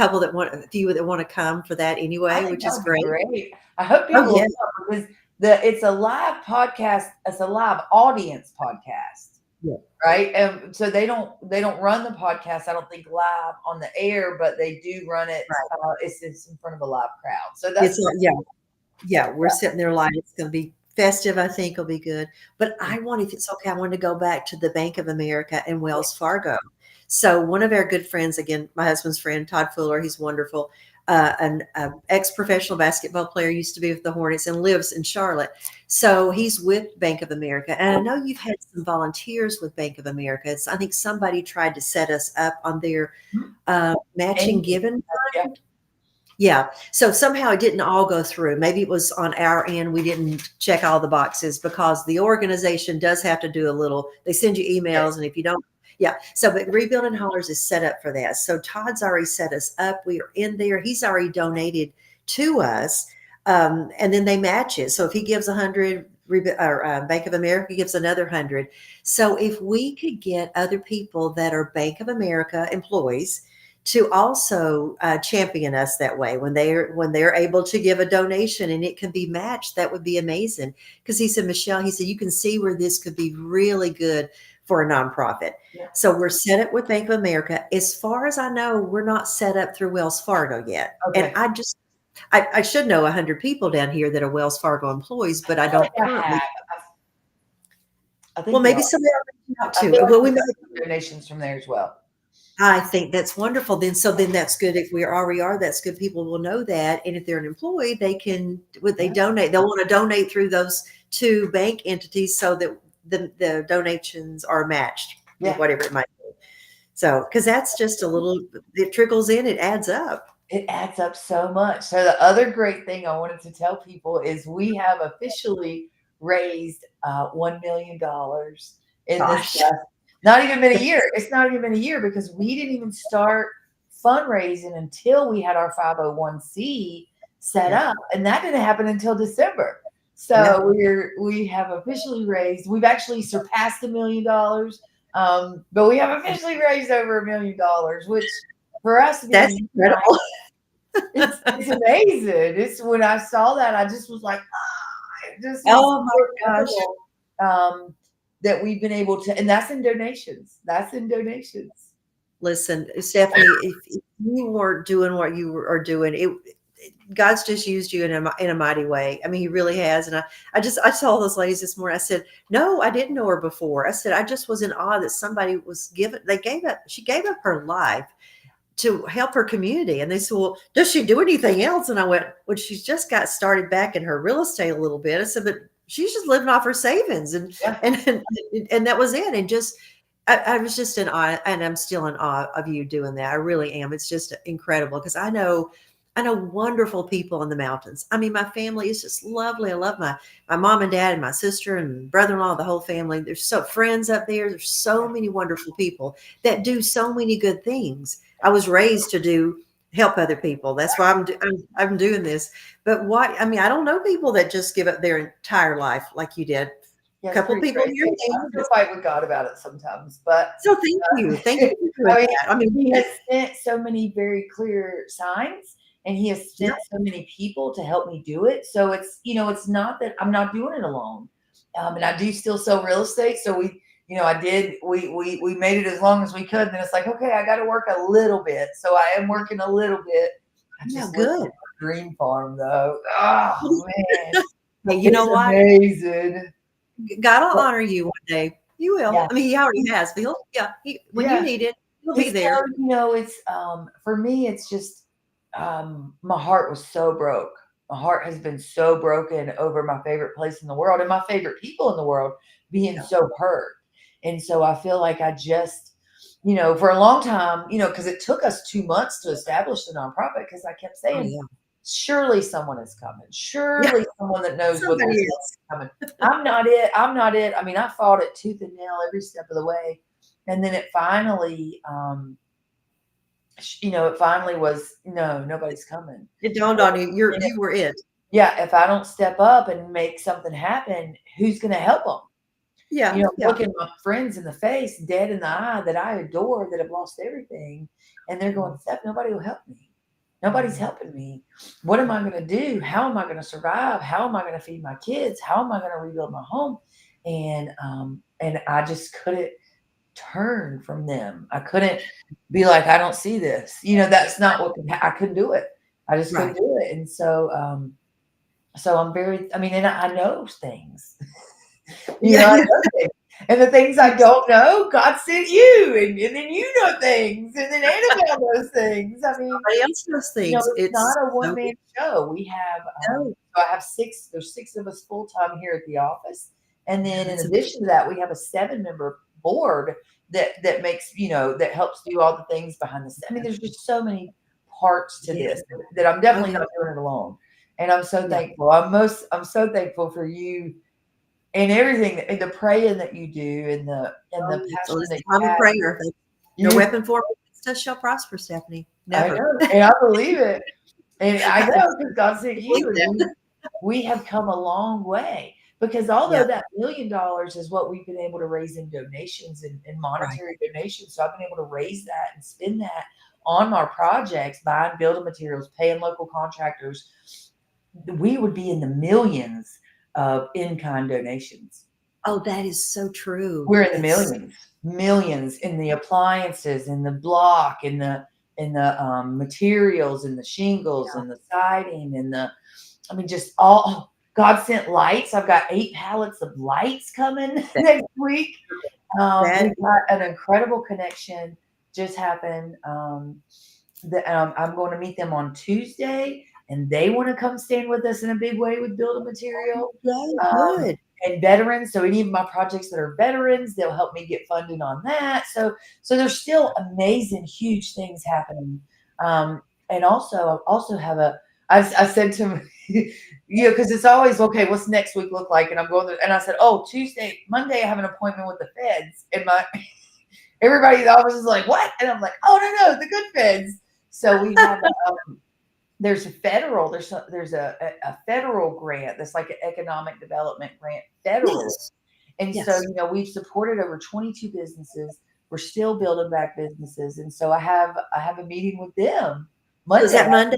few that want to come for that anyway, which is great. Great. I hope people Oh, yeah. will come, because it's a live podcast. It's a live audience podcast. Yeah. Right. And so they don't run the podcast, I don't think, live on the air, but they do run it. Right. It's in front of a live crowd. So that's we're sitting there live. It's going to be festive. I think it'll be good. But if it's okay, I want to go back to the Bank of America and Wells Fargo. So one of our good friends, again, my husband's friend, Todd Fuller, he's wonderful. An ex-professional basketball player, used to be with the Hornets and lives in Charlotte. So he's with Bank of America. And I know you've had some volunteers with Bank of America. I think somebody tried to set us up on their matching given fund. Yeah. So somehow it didn't all go through. Maybe it was on our end. We didn't check all the boxes because the organization does have to do a little, they send you emails. And if you don't, So, but Rebuilding Hollers is set up for that. So Todd's already set us up. We are in there. He's already donated to us. And then they match it. So if he gives 100, Bank of America gives another 100. So if we could get other people that are Bank of America employees to also champion us that way when they're able to give a donation and it can be matched, that would be amazing. Because he said, Michelle, you can see where this could be really good for a nonprofit. Yeah. So we're set up with Bank of America. As far as I know, we're not set up through Wells Fargo yet. Okay. And I should know 100 people down here that are Wells Fargo employees, but I don't currently. I think well, maybe somebody out too. Well, we might have donations from there as well. I think that's wonderful. Then that's good. If we already are, that's good. People will know that. And if they're an employee, they can, donate, they'll want to donate through those two bank entities so that the donations are matched, whatever it might be. So, because that's just a little, it trickles in, it adds up. it adds up so much. So the other great thing I wanted to tell people is we have officially raised $1 million in this Gosh. last, not even been a year. It's not even been a year because we didn't even start fundraising until we had our 501c set Yeah. up, and that didn't happen until December. Yeah. So we have officially raised. We've actually surpassed $1 million, but we have officially raised over $1 million, which for us That's being incredible. it's amazing. It's when I saw that, I just was like, ah, it just was Oh so my gosh. incredible, that we've been able to, and that's in donations. That's in donations. Listen, Stephanie, if you weren't doing what you are doing, God's just used you in a mighty way. I mean, He really has. And I saw those ladies this morning. I said, no, I didn't know her before. I said, I just was in awe that somebody was given. She gave up her life to help her community. And they said, well, does she do anything else? And I went, well, she's just got started back in her real estate a little bit. I said, but she's just living off her savings, and Yeah. and that was it. And just I was just in awe, and I'm still in awe of you doing that. I really am. It's just incredible because I know wonderful people in the mountains. I mean, my family is just lovely. I love my mom and dad and my sister and brother-in-law, the whole family. There's so friends up there. There's so many wonderful people that do so many good things. I was raised to help other people. That's why I'm doing this. But what I mean, I don't know people that just give up their entire life like you did. A Yeah, it's couple pretty people crazy. here and I there. still fight with God about it sometimes, but So thank you for doing I mean, that. I mean, He has sent so many very clear signs, and He has yeah, sent so many people to help me do it. So it's not that I'm not doing it alone. And I do still sell real estate. So I did, we made it as long as we could. And then it's like, okay, I got to work a little bit. So I am working a little bit. I yeah, just live on good. a dream farm though. Oh man, Hey, you know it's what? amazing. God will honor you one day. You will. Yeah. I mean, He already has, but when you Yeah. need it, He'll be Just there. it's for me, it's just my heart was so broke. My heart has been so broken over my favorite place in the world and my favorite people in the world being Yeah. so hurt. And so I feel like I just, for a long time, because it took us 2 months to establish the nonprofit, because I kept Oh, saying, yeah. surely someone is coming. Yeah, Surely someone that knows what they're somebody doing is. is coming. I'm not it. I'm not it. I mean, I fought it tooth and nail every step of the way. And then it finally, it finally was, no, nobody's coming. It dawned on you, And you were it. yeah, if I don't step up and make something happen, who's going to help them? Yeah, yeah. Looking my friends in the face, dead in the eye, that I adore, that have lost everything, and they're going, Steph, nobody will help me. Nobody's helping me. What am I going to do? How am I going to survive? How am I going to feed my kids? How am I going to rebuild my home? And I just couldn't turn from them. I couldn't be like, I don't see this. That's not what I couldn't do it. I just couldn't Right. do it. And so I'm very, I mean, and I know things. I Yeah. know things. And the things I don't know, God sent you, and then you know things, and then Annabelle knows things. I mean, Somebody else knows things. it's It's not a one so man show. We have, no. so I have six. There's six of us full time here at the office, and Yeah, then in that's addition to that, we have a 7 member board that makes that helps do all the things behind the. I mean, there's just so many parts to yeah. this that I'm Oh, definitely yeah. not doing it alone, and I'm so Yeah. thankful. I'm so thankful for you and everything, and the praying that you do, and the Oh, so passion that listen, you I'm a have. prayer. No You, weapon formed against us shall prosper, Stephanie. I Never. know, and I believe it. And I I know because God sent believe you, and that. we have come a long way. Because although Yeah, that $1 million is what we've been able to raise in donations and right. monetary donations, so I've been able to raise that and spend that on our projects, buying building materials, paying local contractors, we would be in the millions of in-kind donations. Oh, that is so true. We're in the That's millions in the appliances, in the block, in the materials, in the shingles, yeah, and the siding, and I mean, just all. God sent lights. I've got 8 pallets of lights coming that next week. that We've got an incredible connection just happened. I'm going to meet them on Tuesday, and they want to come stand with us in a big way with building material, yay, um, good. and veterans. So any of my projects that are veterans, they'll help me get funding on that. So there's still amazing, huge things happening. Um, and also have I said to him, because it's always okay. What's next week look like? And I'm going there, and I said, oh, Monday, I have an appointment with the feds, and my everybody in the office is like, what? And I'm like, oh no, the good feds. So we have there's a federal grant that's like an economic development grant federally. Yes. And so, Yes. we've supported over 22 businesses. We're still building back businesses. And so I have a meeting with them Was Monday. that Monday?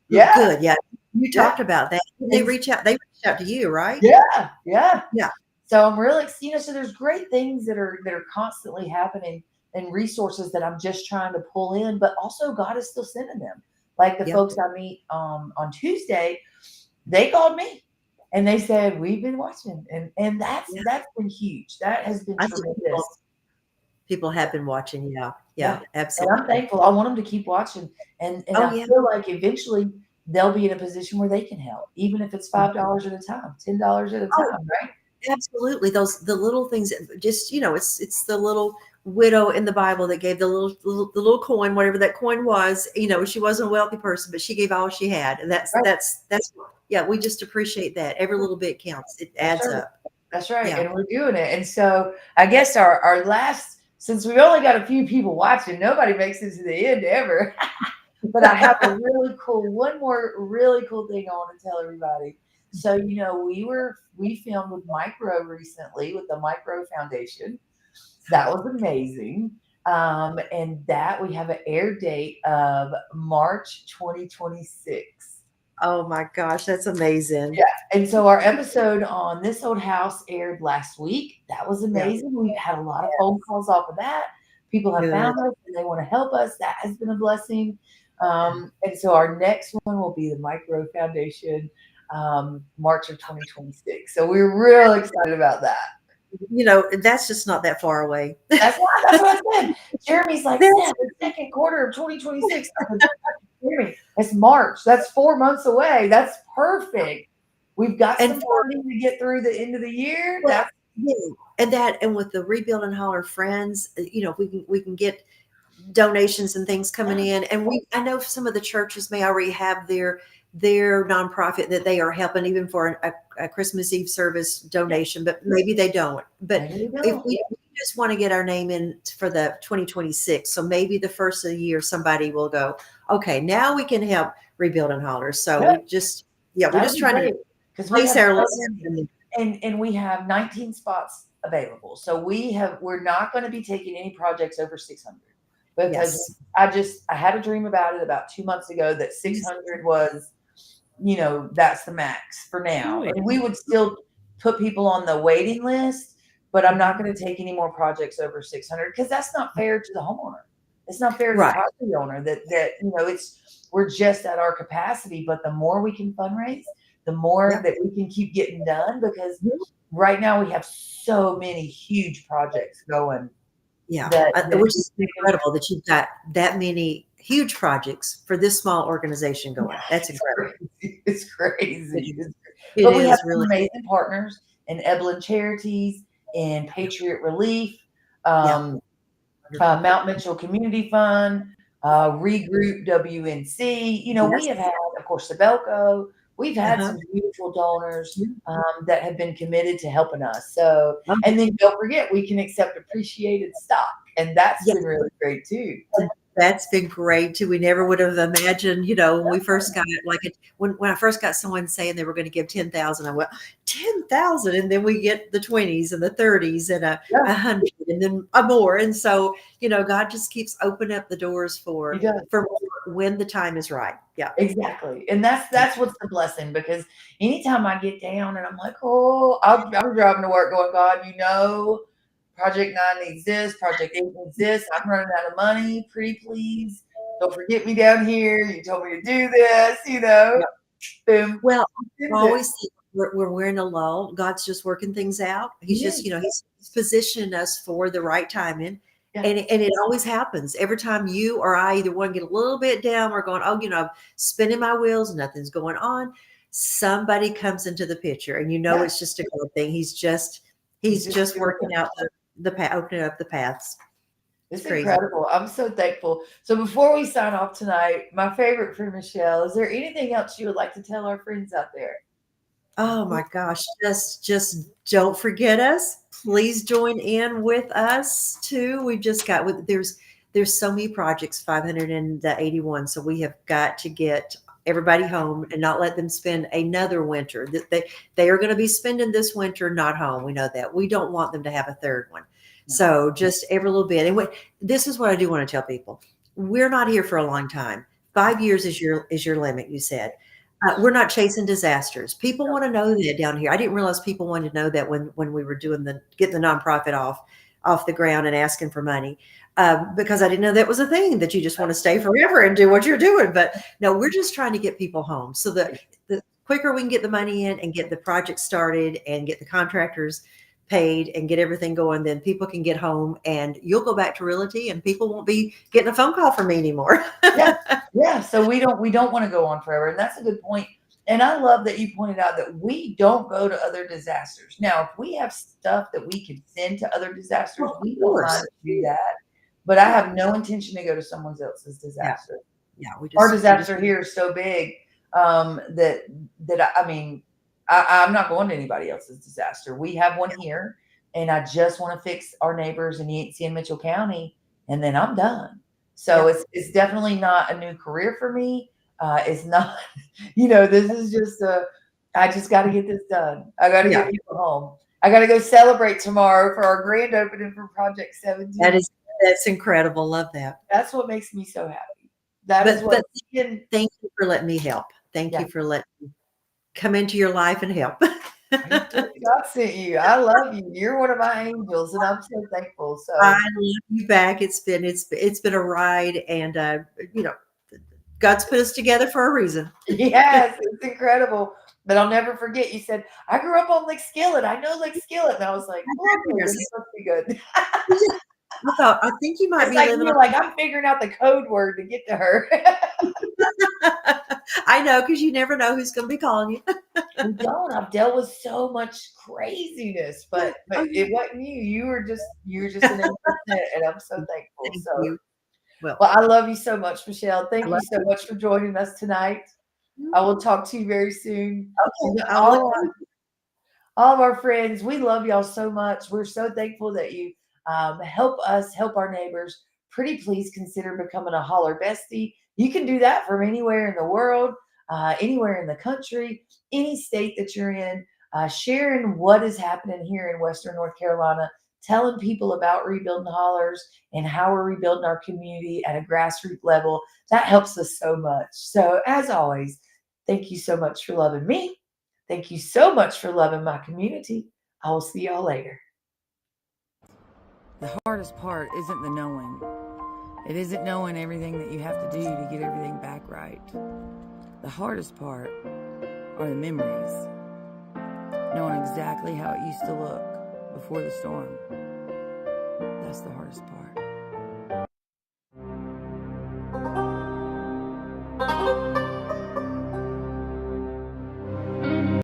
Yeah. Good. Yeah. You Yeah. talked about that. Did they And reach out? They reached out to you, right? yeah. Yeah. Yeah. So I'm really, so there's great things that are constantly happening and resources that I'm just trying to pull in, but also God is still sending them. Like the Yeah. folks I meet on Tuesday, they called me and they said, we've been watching. And that's Yeah. that's been huge. That has been I think tremendous. people have been watching. Yeah. Yeah. Yeah. And I'm Absolutely. thankful. I want them to keep watching. And Oh I yeah. feel like eventually they'll be in a position where they can help, even if it's $5 at a time, $10 at a Oh, time, right? absolutely. The little things, just it's the little widow in the Bible that gave the little coin, whatever that coin was. She wasn't a wealthy person, but she gave all she had, and Right. that's yeah. We just appreciate that. Every little bit counts. It That's adds right. up. That's right. Yeah. And we're doing it. And so I guess our last, since we've only got a few people watching, nobody makes it to the end ever. But I have one more really cool thing I want to tell everybody. So, we filmed with Micro recently with the Micro Foundation. That was amazing. And that we have an air date of March 2026. Oh my gosh, that's amazing. Yeah. And so our episode on This Old House aired last week. That was Yeah. amazing. We've had a lot of phone calls off of that. People have Good. found us and they want to help us. That has been a blessing. And so our next one will be the Micro Foundation, March of 2026. So we're real excited about that. That's just not that far away. That's what I said. Jeremy's like, That's Steph, the second quarter of 2026. I said, Jeremy, it's March. That's 4 months away. That's perfect. We've got and some for funding to get through the end of the year. well, That's yeah, and with the Rebuild and Holler friends, if we can get donations and things coming in, and I know some of the churches may already have their nonprofit that they are helping, even for a Christmas Eve service donation, but maybe they don't. But maybe we if don't. we just want to get our name in for the 2026, so maybe the first of the year somebody will go, okay, now we can help Rebuild and Holler. So Yeah, we're that'd just be trying to great because we place have our so little many, and we have 19 spots available. So we're not going to be taking any projects over 600 because yes. I had a dream about it about 2 months ago that 600 was, that's the max for now. Good. And we would still put people on the waiting list, but I'm not going to take any more projects over 600 because that's not fair to the homeowner. It's not fair to the Right. property owner we're just at our capacity, but the more we can fundraise, the more Yep. that we can keep getting done because Mhm. right now we have so many huge projects going Yeah, that which is incredible that you've got that many huge projects for this small organization going. That's it's incredible. crazy. It's crazy. It But we have is some really, amazing partners in Evelyn Charities, in Patriot Relief, yeah, um, wonderful. Mount Mitchell Community Fund, Regroup WNC. We have Yes. had, of course, Sabelco. We've had Uh-huh. some beautiful donors Yeah. that have been committed to helping us. So, Oh, and then don't forget, we can accept appreciated stock, and that's yes. been really great too. That's been great too. We never would have imagined, when we first got it, like when I first got someone saying they were going to give 10,000, I went 10,000, and then we get the 20s and the 30s and a Yeah, 100 and then a more. And so, God just keeps opening up the doors he for does. more when the time is right. Yeah. Exactly. And that's what's the blessing because anytime I get down and I'm like, oh, I'm driving to work going, God, Project 9 needs this, Project 8 needs this. I'm running out of money. Pretty please. Don't forget me down here. You told me to do this. Boom. Well, I Sends it. always think we're in a lull. God's just working things out. He's Yeah. just, he's positioning us for the right timing. Yeah. And it always happens. Every time you or I, either one, get a little bit down, we're going, oh, I'm spinning my wheels, nothing's going on. Somebody comes into the picture, and Yeah. it's just a good thing. He's He's just just doing working it. out opening up the paths. It's crazy. incredible. I'm so thankful. So before we sign off tonight, my favorite for Michelle, is there anything else you would like to tell our friends out there? Oh my gosh, just don't forget us. Please join in with us too. We've just got with there's so many projects, 581. So we have got to get everybody home and not let them spend another winter. They are going to be spending this winter not home. We know that. We don't want them to have a third one. No. So just every little bit. And this is what I do want to tell people. We're not here for a long time. 5 years is your limit, you said. We're not chasing disasters. People want to know that down here. I didn't realize people wanted to know that when we were doing getting the nonprofit off the ground and asking for money, because I didn't know that was a thing that you just want to stay forever and do what you're doing. But no, we're just trying to get people home. So the quicker we can get the money in and get the project started and get the contractors paid and get everything going, then people can get home and you'll go back to realty and people won't be getting a phone call from me anymore. Yeah. So we don't want to go on forever. And that's a good point. And I love that you pointed out that we don't go to other disasters. Now, if we have stuff that we can send to other disasters, Well, of we don't mind course. to do that. But I have no intention to go to someone else's Yeah. disaster. Yeah. Our disaster here is so big, that I mean, I'm not going to anybody else's disaster. We have one here, and I just want to fix our neighbors in Yancey and Mitchell County, and then I'm done. So Yeah. it's definitely not a new career for me. It's not, this is just I just got to get this done. I got to Yeah. get people home. I got to go celebrate tomorrow for our grand opening for Project 17. That's incredible. Love that. That's what makes me so happy. That is what. But thank you for letting me help. Thank Yeah. you for letting me come into your life and help. God sent you. I love you. You're one of my angels, and I'm so thankful. So I love you back. It's been a ride, and God's put us together for a reason. yes, it's incredible. But I'll never forget. You said I grew up on Lake Skillet. I know Lake Skillet, and I was like, "Oh, okay, this must be good." I think you might It's be like living you're on. like I'm figuring out the code word to get to her. I know, because you never know who's going to be calling you. We don't. I've dealt with so much craziness, but Oh, it wasn't you. You were just an innocent, and I'm so thankful. thank So. you. Well, Well, I love you so much, Michelle. I Thank you love so much for joining us tonight. you. I will talk to you very soon. Okay, I'll let All, all of our friends, we love y'all so much. We're so thankful that you help us help our neighbors. Pretty please consider becoming a Holler Bestie. You can do that from anywhere in the world, anywhere in the country, any state that you're in, sharing what is happening here in Western North Carolina, telling people about rebuilding Hollers and how we're rebuilding our community at a grassroots level. That helps us so much. So, as always, thank you so much for loving me. Thank you so much for loving my community. I will see y'all later. The hardest part isn't the knowing. It isn't knowing everything that you have to do to get everything back right. The hardest part are the memories. Knowing exactly how it used to look before the storm. That's the hardest part.